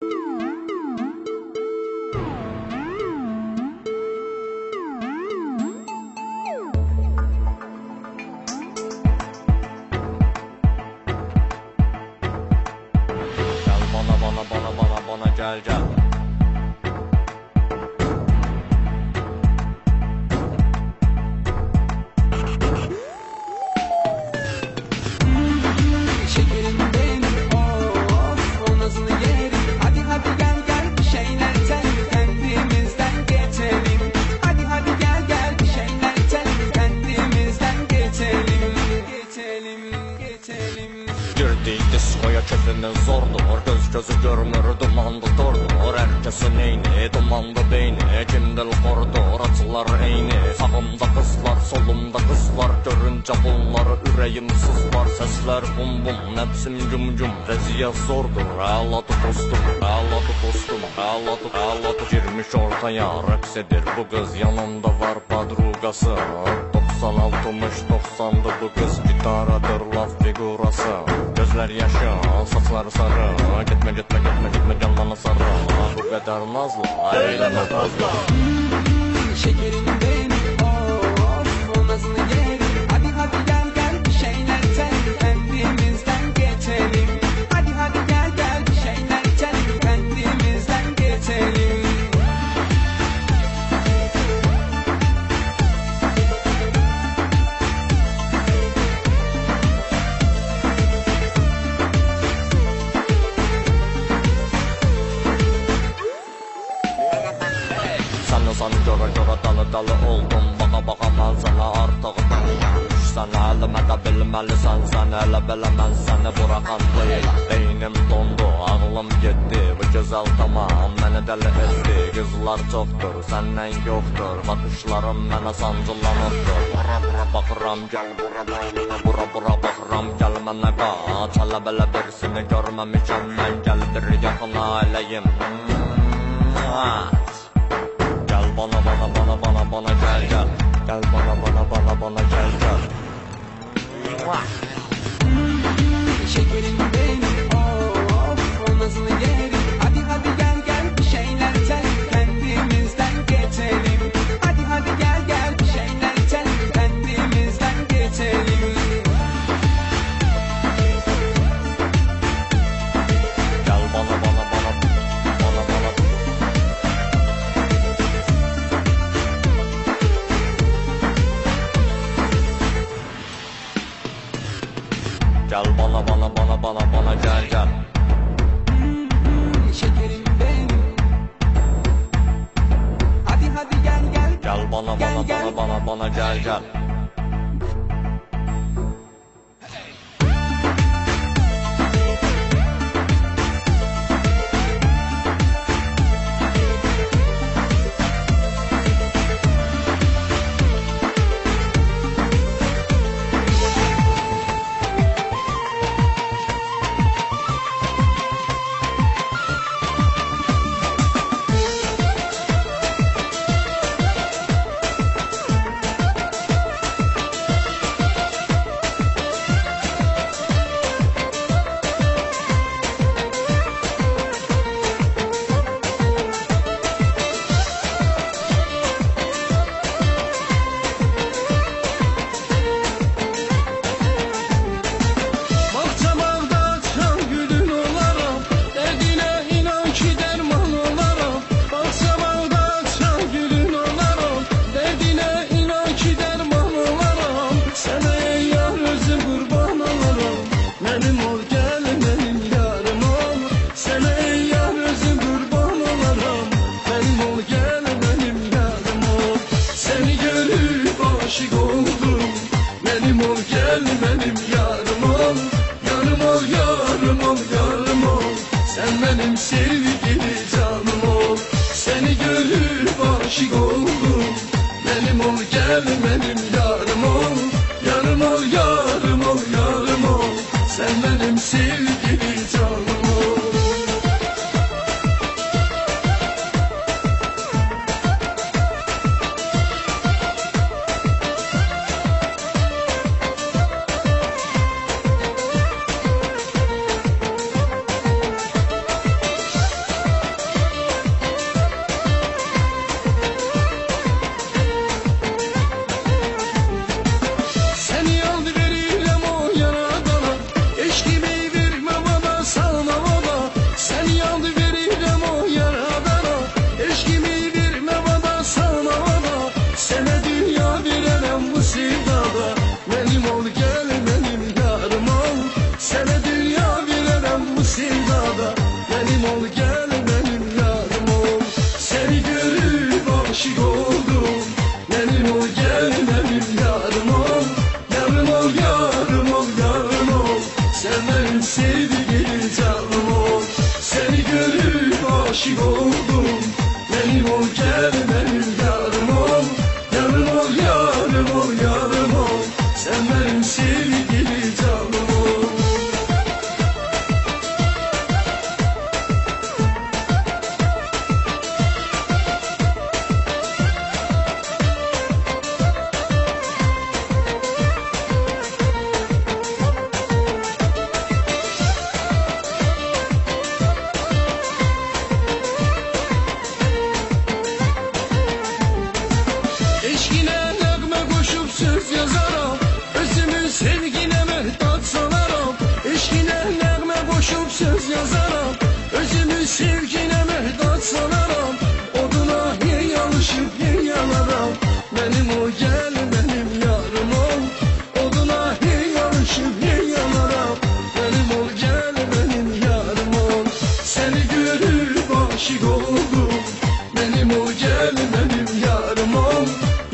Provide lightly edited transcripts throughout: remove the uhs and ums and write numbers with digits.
Bana gel gel. Şekerim benim, of o nazını yerim. Hadi hadi gel gel bir şeyler içelim, kendimizden geçelim. Hadi hadi gel gel bir şeyler içelim, kendimizden geçelim. Geçelim. Girdik diskoya çözünün zordur. Göz gözü görünür dumanlı tordur. Herkesin eyni dumanlı beyni. Kindil kordur açılar eyni. Sağımda kızlar solumda kızlar. Görünce bunları yüreğim sızlar. Sesler bum bum nefsim cum cum. Reziyet zordur ağladı dostum. Ağladı dostum. Ağladı. Girmiş ortaya raksedir bu kız. Yanında var padrugası. 96'mış 90'dı bu kız. Gitaradır laf figurası. Gözler yaşı, saçları sarı. Gitme gel bana sarı. Bu kadar nazlı, eyleme fazla. Şekerim benim, of o nazını yerim. Hadi hadi gel gel bir şeyler içelim, kendimizden geçelim. Hadi hadi gel gel bir şeyler içelim, kendimizden geçelim. Sen göre dalı oldum. Baka manzara artık tanıyanmış. Sen elime de bilmelisən. Sen ele bilemez seni bırakan değil. Beynim dondu, ağlım gitti. Bu güzel tamam beni deli etti. Kızlar çoktur, senden yoktur. Bakışlarım bana sancılanıptır. Bura bakıram gel bura bakıram gel mənə qaç. Hele belə birisini görmemişim ben. Gel bir yakına eləyim. Bana gel gel. Gel bana gel gel. Şekerim benim, of o nazını yerim. Hadi hadi gel gel bir şeyler içelim, kendimizden geçelim. Hadi hadi gel gel bir şeyler içelim, kendimizden geçelim. Gel bana gel gel. Şekerim benim. Hadi hadi gel gel. Gel bana gel gel. aşık oldum. Benim ol gel benim yarım ol. Yarım ol yarım ol yarım ol. Sen benim sevgili canım ol. aşık oldum. Benim ol gel benim yarım ol. Yarım ol yarım ol yarım ol. Sen benim sevgili canım ol. Eşkine nəğmə qoşub söz yazaram, özümün sevginə möhtac salaram. Eşkine nəğmə qoşub söz yazaram, özümün sevginə möhtac salaram. Oduna hey yalışıb hey yanaram, benim o gel benim yarım ol. Oduna hey yalışıb hey yanaram, benim o gel benim yarım ol. Seni görüp aşık oldum, benim o gel benim yarım ol.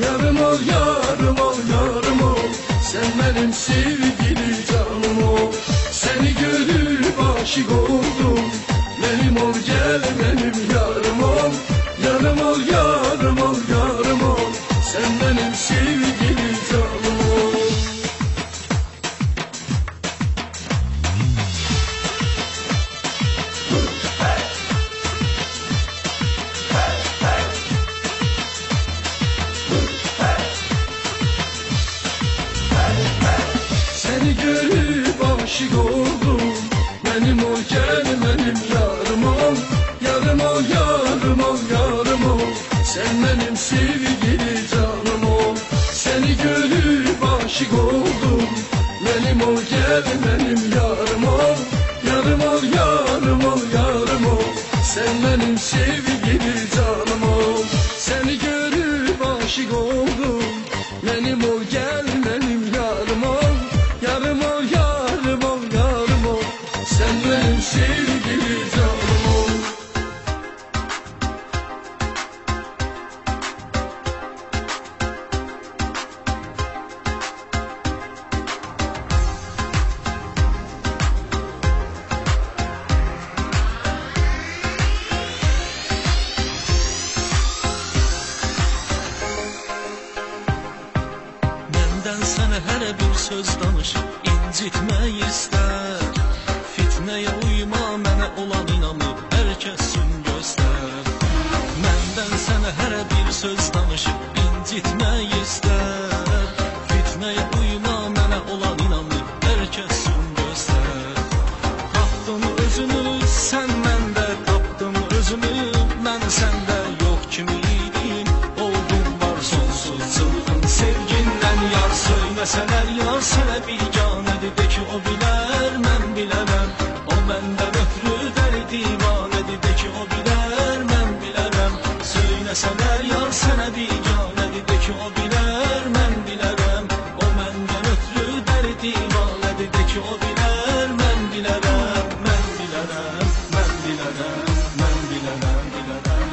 Yarım ol yarım ol yarım ol. Sen benim sevgili canım ol. Seni görüp aşık oldum, benim ol gel benim yarım ol. Yarım ol yarım ol yarım ol. Sen benim sevgili canım ol. Seni görüp aşık oldum, benim ol gel benim yarım ol. Yarım ol yarım ol yarım ol. Sen benim sevgili canım ol. Seni görüp aşık oldum, benim ol gel benim yarım ol. Yarım ol yarım ol yarım ol. Sen benim sevgili canım ol. Seni görüp aşık oldum, benim ol gel benim yarım ol. Yarım ol yarım ol yarım ol. Sen benim sevgili canım ol. Məndən sənə hər bir söz danış, incitmək istər. Fitnəyə uyma, mənə olan inamı hər kəsin göstər. Məndən sənə hər bir söz danış, incitmək istər. Fitnəyə uyma, mənə olan inamı hər kəsin göstər. Tapdın özünü, sən məndə, tapdın özünü, mən səndə. Yox kimi idim, oldum var sonsuz çılğın sevgindən yar. Söyləsələr yar sənə biganədir, de ki o bilər, mən bilərəm. O məndən ötrü dəli divanədir, de ki o bilər, mən bilərəm. Söyləsələr yar sənə biganədir, de ki o bilər, mən bilərəm. O məndən ötrü dəli divanədir, de ki o bilər, mən bilərəm. Mən bilərəm, mən bilərəm, mən bilərəm, bilərəm.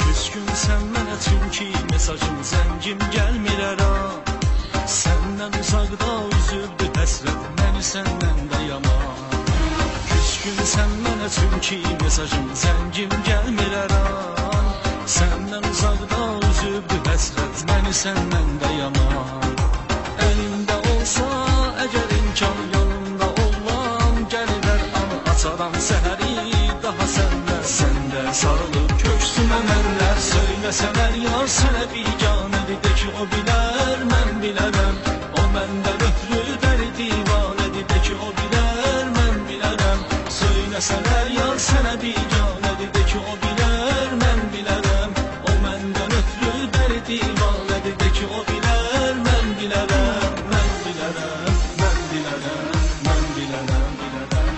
Küskün sən mənə çünki mesajın zəngim gəlmir ära. Səndən uzaqda üzüldü həsrət, məni səndən də yaman. Küskün sən mənə çünki mesajın zəngim gəlmir ära. Səndən uzaqda üzüldü həsrət, məni səndən də yaman. Əlimdə olsa əgər imkan, yanımda olan gəlirlər anı. Açaram səhəri daha səndə, səndə sarılıb köksümə mənlər. Söyləsələr yar sənə biganədir, de ki o bilər, mən bilərəm. O məndən ötrü dəli divanədir, de ki o bilər, mən bilərəm. Söyləsələr yar sənə biganədir, de ki o bilər, mən bilərəm. O məndən ötrü dəli divanədir, de ki o bilər, mən bilərəm. Mən bilərəm, mən bilərəm, mən bilərəm, bilərəm.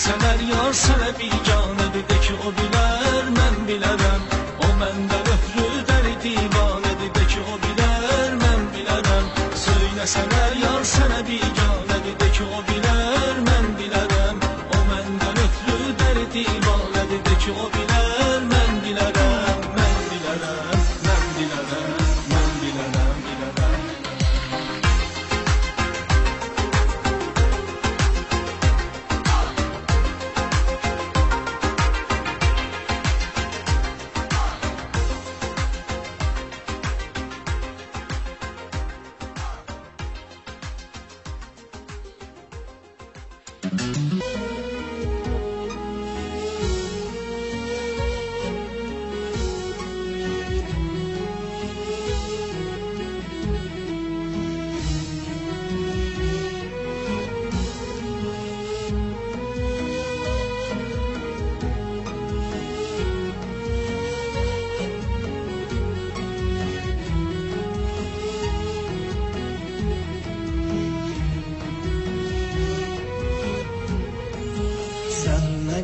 Söyləsələr yar sənə biganədir, de ki o bilər, mən bilərəm. O məndən ötrü dəli divanədir, de ki o bilər, mən bilərəm. Söyləsələr yar sənə biganədir, de ki o bilər, mən bilərəm. O məndən ötrü dəli divanədir, de ki o bilər, mən bilərəm. Mən bilərəm, mən bilərəm, mən bilərəm, bilərəm.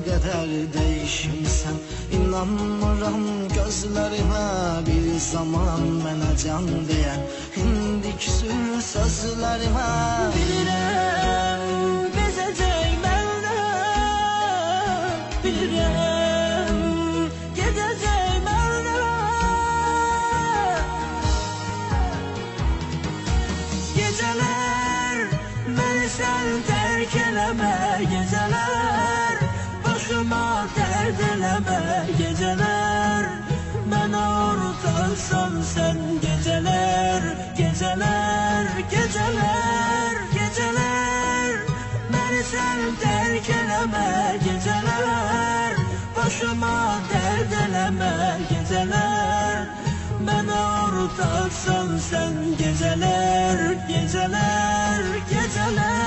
Qədər dəyişimsən, inanmıram gözlərimə. Bir zaman mənə can deyən indik sür sözlərimə. Bilirəm bezəcək məndən, bilirəm gedəcək məndən. Gecələr məni sən tərk eləmə, gecələr başıma dərd eləmə, gecələr mənə ortaqsan sən. Gecələr, gecələr, gecələr, gecələr məni sən tərk eləmə, gecələr başıma dərd eləmə, gecələr mənə ortaqsan sən. Gecələr, gecələr, gecələr.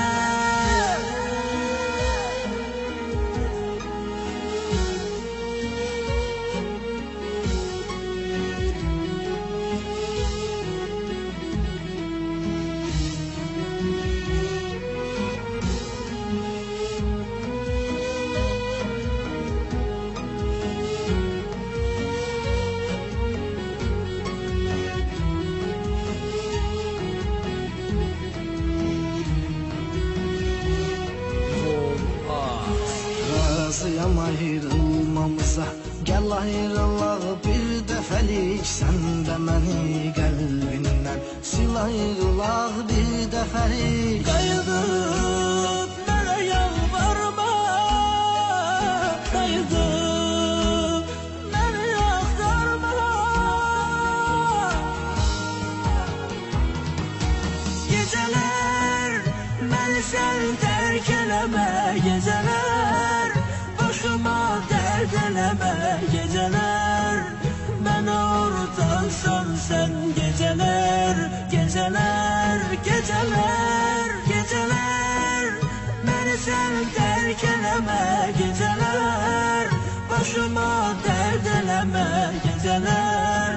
Razıyam ayrılmamıza, gel ayrılaq bir dəfəlik. Sən də məni qəlbindən sil, ayrılaq bir dəfəlik. Qayıdıb mənə yalvarma, qayıdıb məni axtarma. Gecələr məni sən tərk eləmə, gecələr başıma dərd eləmə, gecələr mənə ortaqsan sən. Gecələr, gecələr, gecələr, gecələr məni sən tərk eləmə, gecələr başıma dərd eləmə, gecələr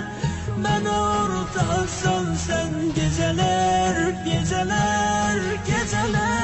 mənə ortaqsan sən. Gecələr, gecələr, gecələr.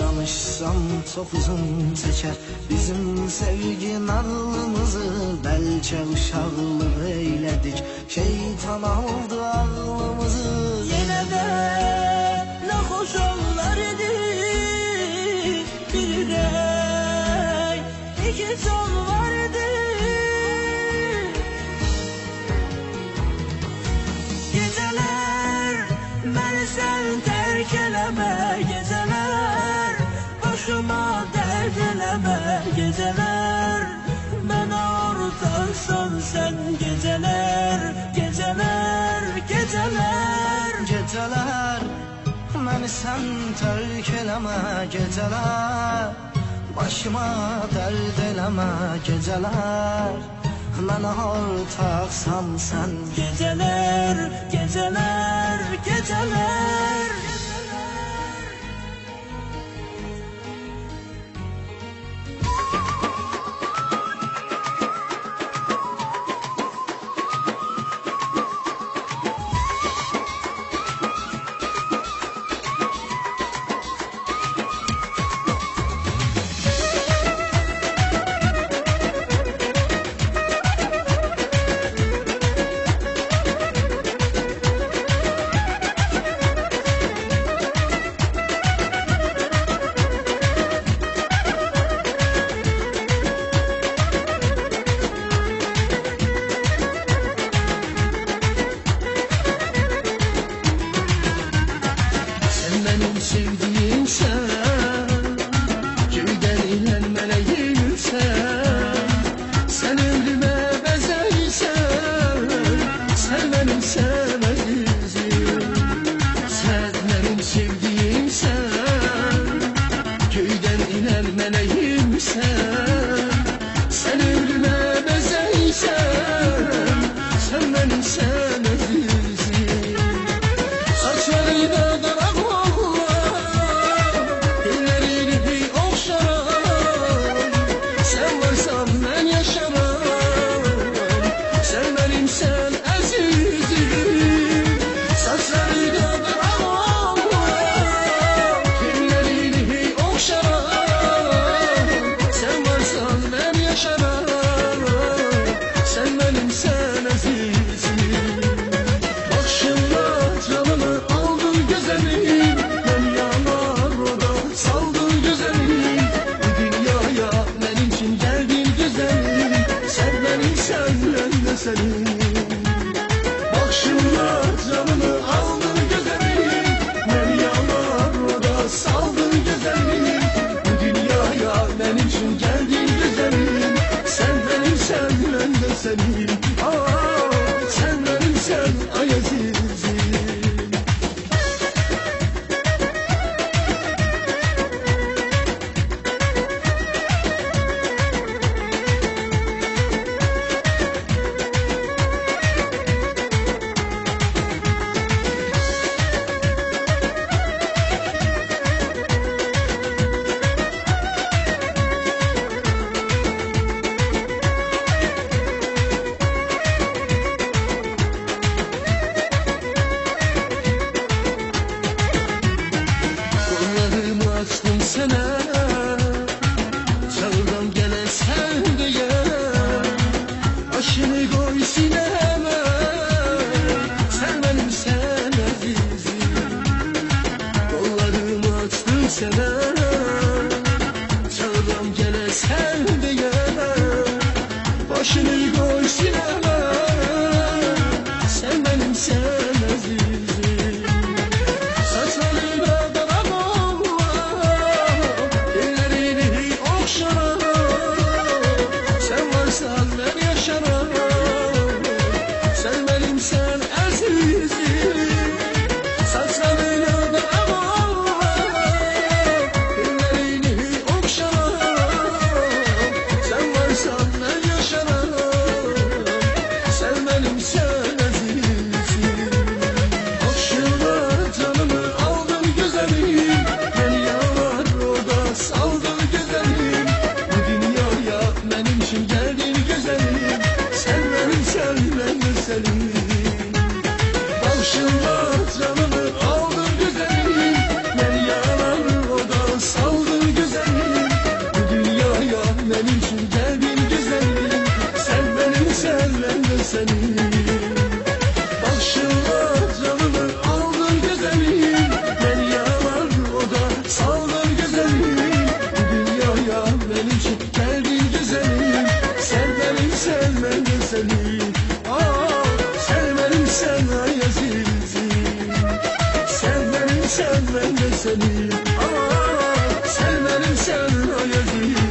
Danışsam çox uzun çəkər bizim sevgi nağlımızı. Bəlkə uşaqlıq eylədik, şeytan aldı ağlımızı. Yenə də nə xoş anlar edik, bilirək iki son var idi. Gecələr məni sən tərk eləmə, gecələr başıma dərd eləmə, gecələr mənə ortaqsan sən. Gecələr, gecələr, gecələr, gecələr Məni sən tərk eləmə gecələr, başıma dərd eləmə gecələr. Mənə ortaqsan sən Geceler, geceler, geceler. Benim sevdiğim sen, göyden inen meleğim sen. Sen ömrüme bezeysen, sen benim sevmezizim. Sen benim sevdiğim sen, göyden inen meleğim sen. Sen ömrüme bezeysen, sen benim sevmezizim. Saçlarıyla senin bakışınla canımı aldın güzelim. Beni yalanlarda saldın güzelim. Bu dünyaya benim için geldin güzelim. Sen benim sen ben de senin. Sen benim sen ayazizim. Açtım sana, çağırdan gelen sen diye. Başını koy sineme, sen benim sen azizim. Kollarımı açtım sana, çağırdan gelen sen diye. Başını koy sineme, sen benim sen azizim. Saçlarına seni. Sen benim sen ayazizim.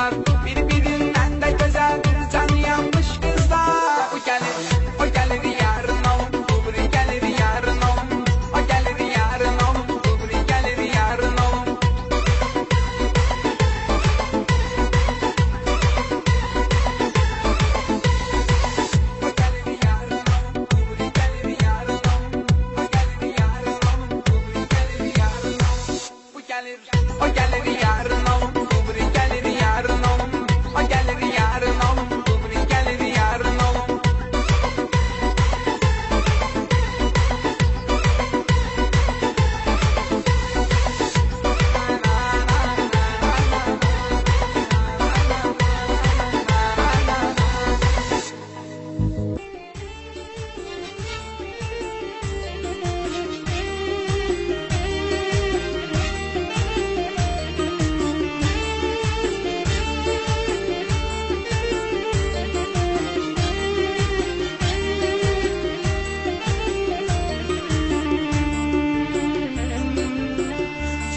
var. Birbirinden de güzeldir canı yanmış kızlar. O gelir yarın oğlum, öbürü gelir yarın oğlum. O gelir yarın oğlum, öbürü gelir yarın oğlum. O gelir yarın oğlum, öbürü gelir yarın oğlum. O gelir yarın oğlum, öbürü gelir yarın oğlum. O gelir yarın oğlum, öbürü gelir yarın oğlum. O gelir yarın oğlum, öbürü gelir yarın oğlum.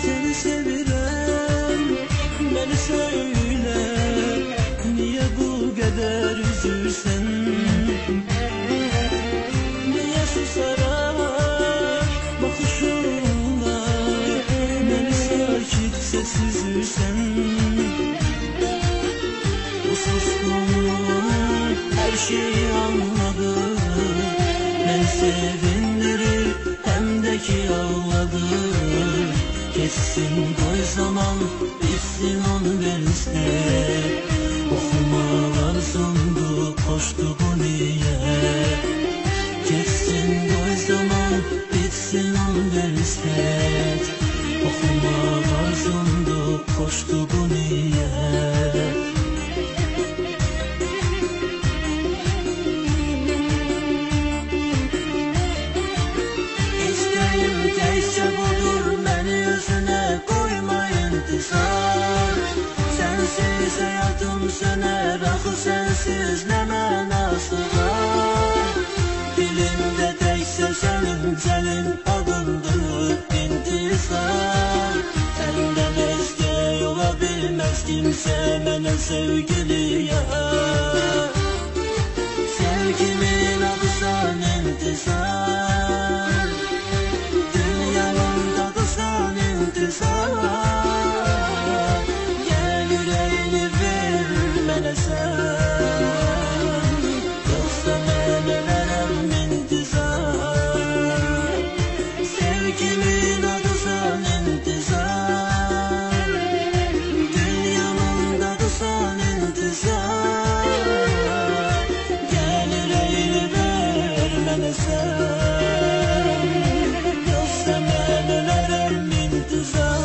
Seni sevirəm, məni söyle, niye bu kadar üzülsen? Niye susarak bakışınla beni sakit sessiz üzsen? Bu suskunluğun her şeyi anladı, beni sevindirir hem de ki ağladı. Geçsin koy zaman, bitsin onu verirse. Okumalar sundu, koştu bu niye? Geçsin koy zaman, bitsin onu verirse. Okumalar sundu, koştu bu niye? İsteğim teyze budur, beni yüzüne koyma intizar. Sensiz hayatım söner, akıl sensiz ne manası var? Dilimde teyze senin adındır intizar. Senden eski olabilmez kimse bana sevgili yar. Sevgimin adı sen intizar. Dünyanın tadı sen intizar. Gel yüreğini ver bana sen. Yoksa ben ölerim intizar. Sevgimin adı sen intizar. Dünyanın tadı sen intizar. Gel yüreğini ver bana sen. Yoksa ben ölerim intizar.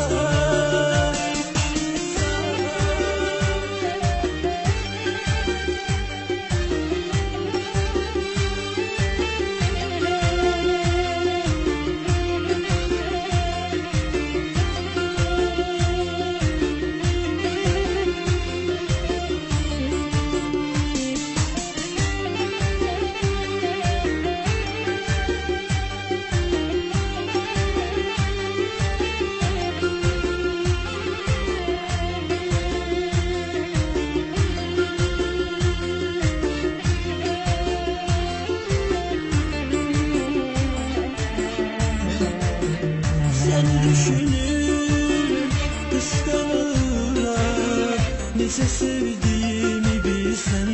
Sen düşünür, kıskanırlar, nece sevdiğimi bilsen.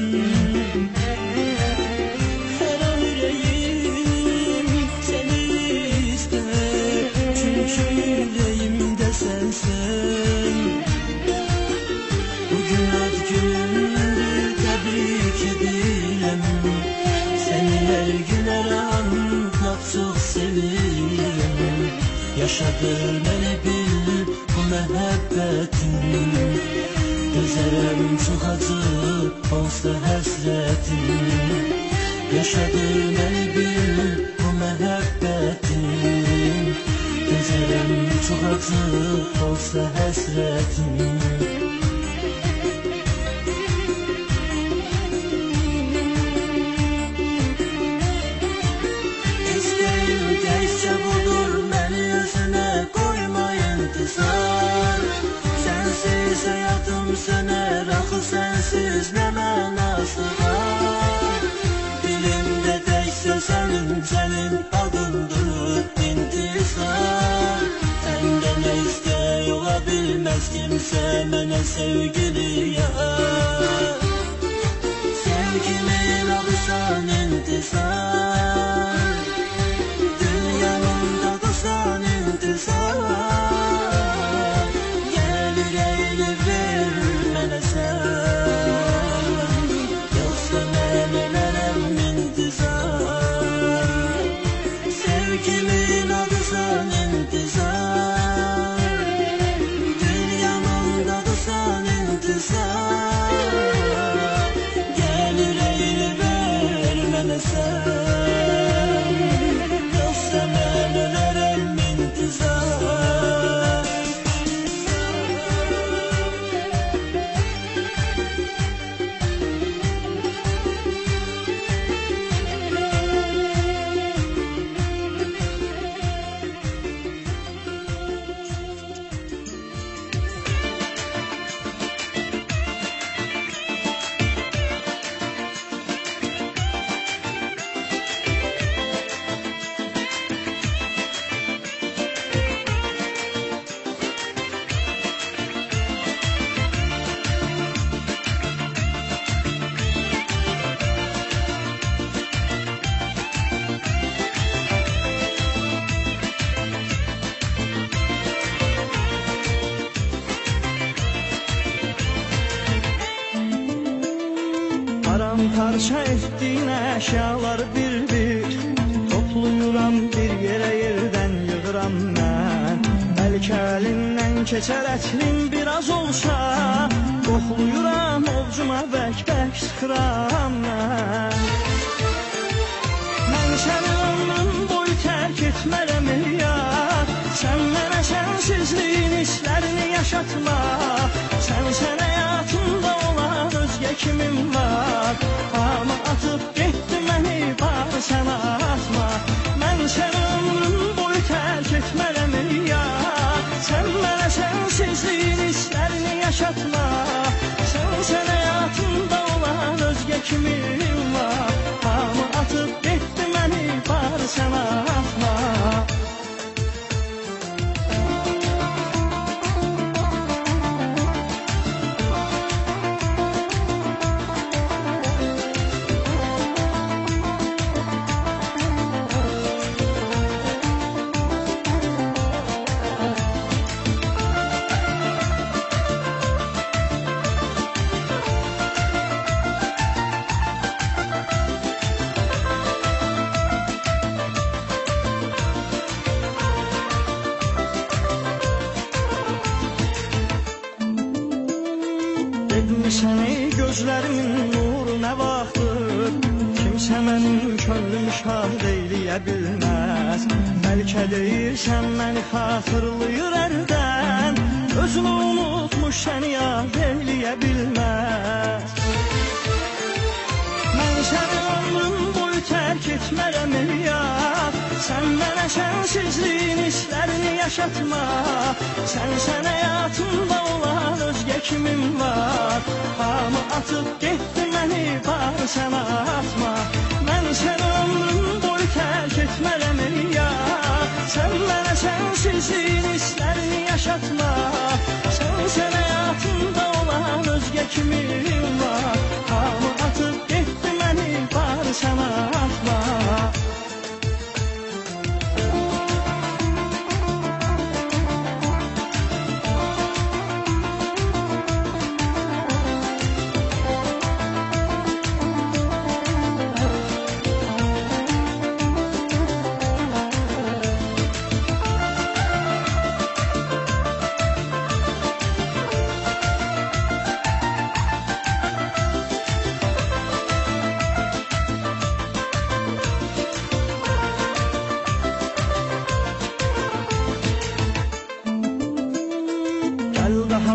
Her an yüreğim seni ister, çünkü yüreğimde sensin. Bugün ad günündür, tebrik edirəm. Seni her gün her an çok sevirəm. Yaşadır beni bil bu məhəbbətin. Gözərəm çox acı olsa həsrətin. Yaşadır beni bil bu məhəbbətin. Gözərəm çox acı olsa həsrətin. İsteğim teyze budur, beni yüzüne koyma intizar. Sensiz hayatım söner, sensiz nə mənası var? Dilimdə təkcə sənin adındır intizar. Səndən nə istək ola bilməz kimsə mənə sevgili yar. Sevgimin adısan intizar, dünyamda dursan intizar. Gel yüreğini ver mənə sən, yoxsa mən ölərəm intizar. Sevgimin adısan intizar, dünyamda dursan intizar. Gel yüreğini ver mənə sən, yoxsa mən ölərəm intizar. Paramparça etdiyin əşyaları bir-bir topluyuram, bir yerə yerdən yığıram mən. Bəlkə əlindən keçər ətrin biraz olsa, qoxluyuram, ovcuma bək-bək sıxıram mən. Mən səni ömrüm boyu tərk etmərəm yar. Sən mənə sənsizliyin hisslərini yaşatma. Sən həyatımda olan özgə kimim var? Amma atıb getdi məni, var sənə atma. Mən səni ömrüm boyu tərk etmərəm yar. Sən mənə sənsizliyin hisslərini yaşatma. Sən həyatımda olan özgə kimim var? Amma atıb getdi məni, var sənə atma. Səni gözlərimin nuru nə vaxtdır, kimsə mənim könlümü şad eyləyə bilməz. Bəlkə deyirsən məni xatırlayır ərdən, özünü unutmuş səni yad eyləyə bilməz. Mən səni ömrüm boyu tərk etmərəm yar. Sən mənə sənsizliyin hisslərini yaşatma. Sən həyatımda olan özgə kimim var? Amma atıb getdi məni, var sənə atma. Mən səni ömrüm boyu tərk etmərəm yar. Sən mənə sənsizliyin hisslərini yaşatma. Sən həyatımda olan özgə kimim var? Amma atıb getdi məni, var sənə atma.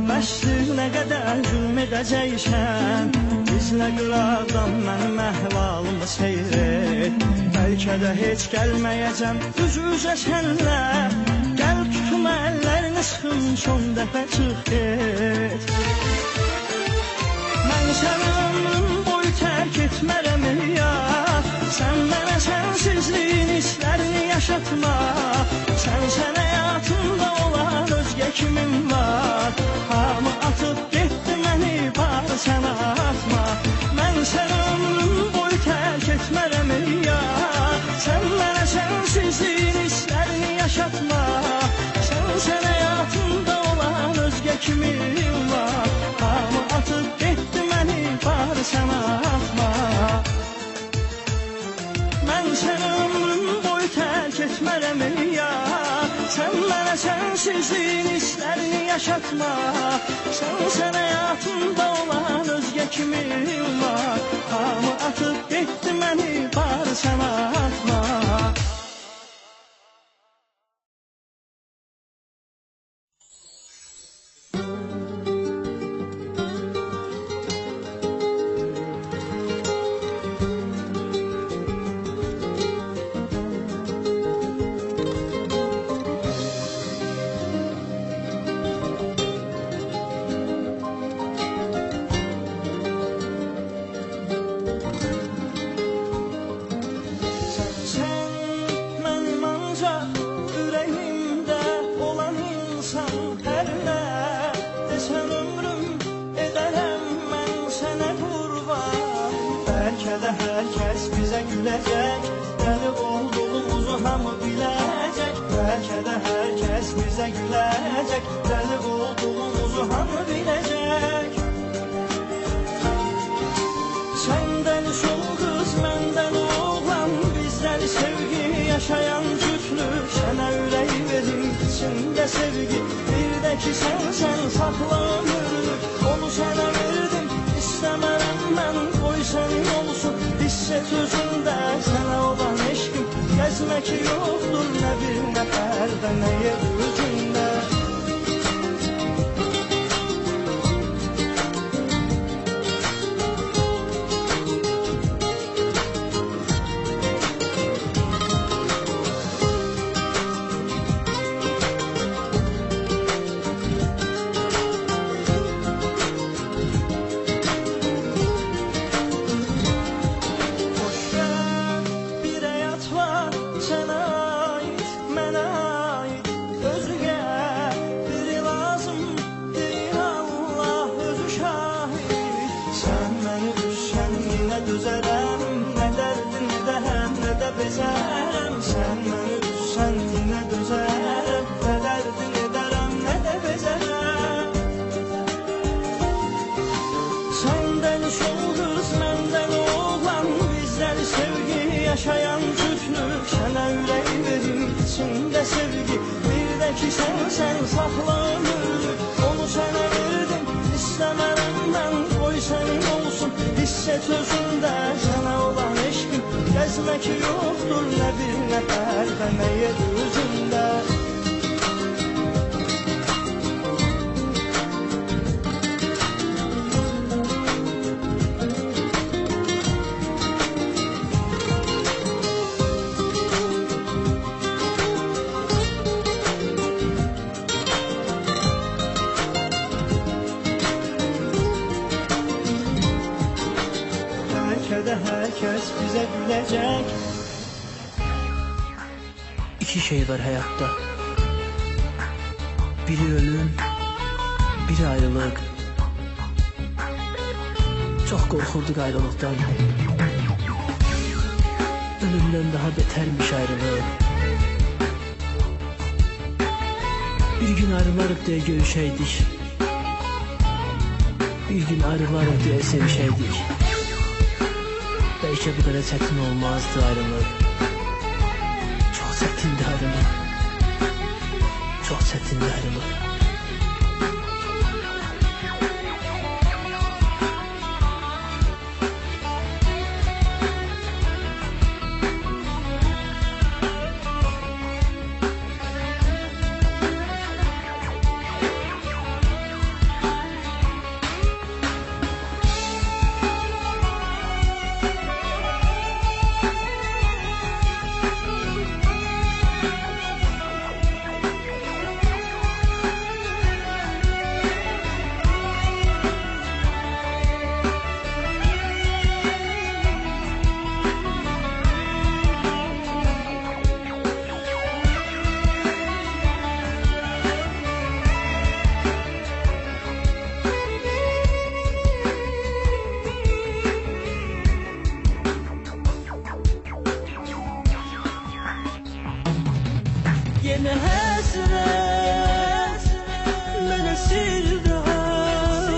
Bəsdir nə qədər zülm edəcəksən, bizlə qıraqdan mənim əhvalımı seyr et. Bəlkə də heç gəlməyəcəm üz-üzə sənlə, gəl tutum əllərini sıxın, son dəfə çıx get. Mən sənə yaşatma. Sen hayatımda olan özge kimin var? Hamı atıp gitti məni, bari sen atma. Ben sen ömrüm boyu terk etmərəm ya. Sen bana sensizliğin hislerini yaşatma. Sen hayatımda olan özge kimin var? Hamı atıp gitti məni, bari sen atma. Ben sen ömrüm boyu terk etmərəm ya. Sen bana sensizliğin hislerini yaşatma. Sen hayatımda olan özge kimin var? Hamı atıp gitti məni, bari sen atma. Herkes bize gülecek, deli olduğumuzu hamı bilecek. Belki de herkes bize gülecek, deli olduğumuzu hamı bilecek. Senden sol kız, benden oğlan, bizleri sevgi yaşayan cütlük. Sana yüreği verin, içinde sevgi, bir de ki sen sakla ömürlük. Onu sana verdim, istemem ben, koy senin olsun. Hisset özünde sana olan eşkim, gezmek yoktur ne bir neferde ne yer yüzünde. Sen beni üzsen yine dözerem, ne derdin ederem ne de bezerem. Senden sol kız, benden oğlan, bizleri sevgi yaşayan cütlük. Sana yüreği verin, içinde sevgi, bir de ki sen sakla ömürlük. Onu sana verdim, istemem ben, koy senin olsun. Hisset özünde sana olan eşkim, gezmek yoktur ne bir neferde ne yer yüzünde. Belki de herkes bize gülecek. İki şey var hayatta. Biri ölüm, biri ayrılık. Çok korkurduk ayrılıktan. Ölümden daha betermiş ayrılık. Bir gün ayrılarız diye görüşeydik, bir gün ayrılarız diye sevişeydik. Belki bu kadar çetin olmazdı ayrılık. Çok çetindi ayrılık. Çok çetindi ayrılık. Yine hasret beni sildiler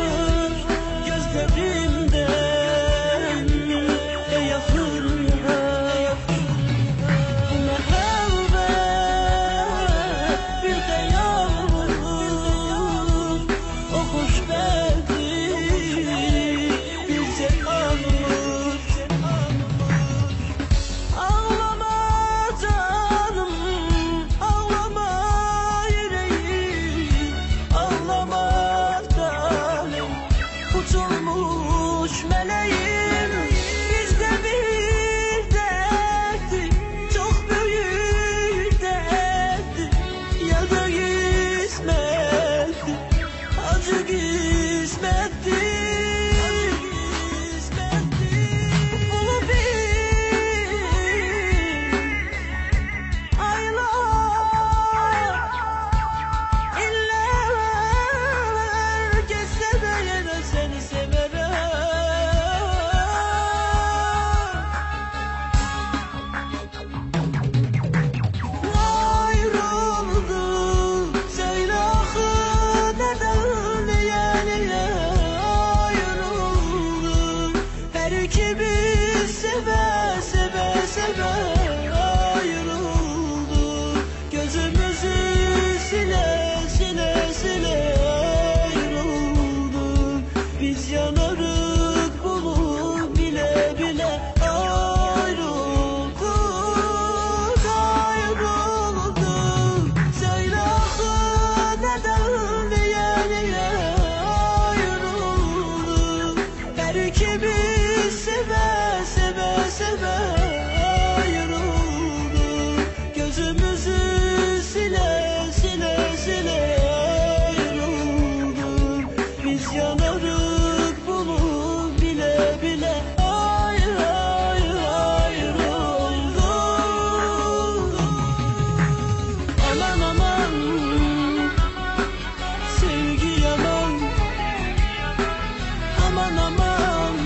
gözlerimden ey ahır ya. Bu muhabbet bir de yağmur, o hoşbetti bize alır. Ağlama canım, ağlama yüreğim, ağlama canım, uçulmuş meleğim. Bizde bir dertti, çok büyük dertti, ya da kısmetti, acı kısmetti. Ulu bir aylar, iller geçse de yine seni severim. Ayrıldık, söyle ahı neden, niye ayrıldık? Her ikimiz seve seve ayrıldık. Gözümüzü sile sile ayrıldık. Biz yanarık bunu bile bile ayrıldık. Söyle ahı neden, niye ayrıldık? Her ikimiz seve seve ayrıldık. Gözümüzü sile sile ayrıldık. Biz yanarık bunu bile bile ayrıldık. Aman aman, sevgi yaman, aman aman,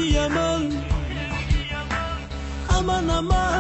yaman Aman aman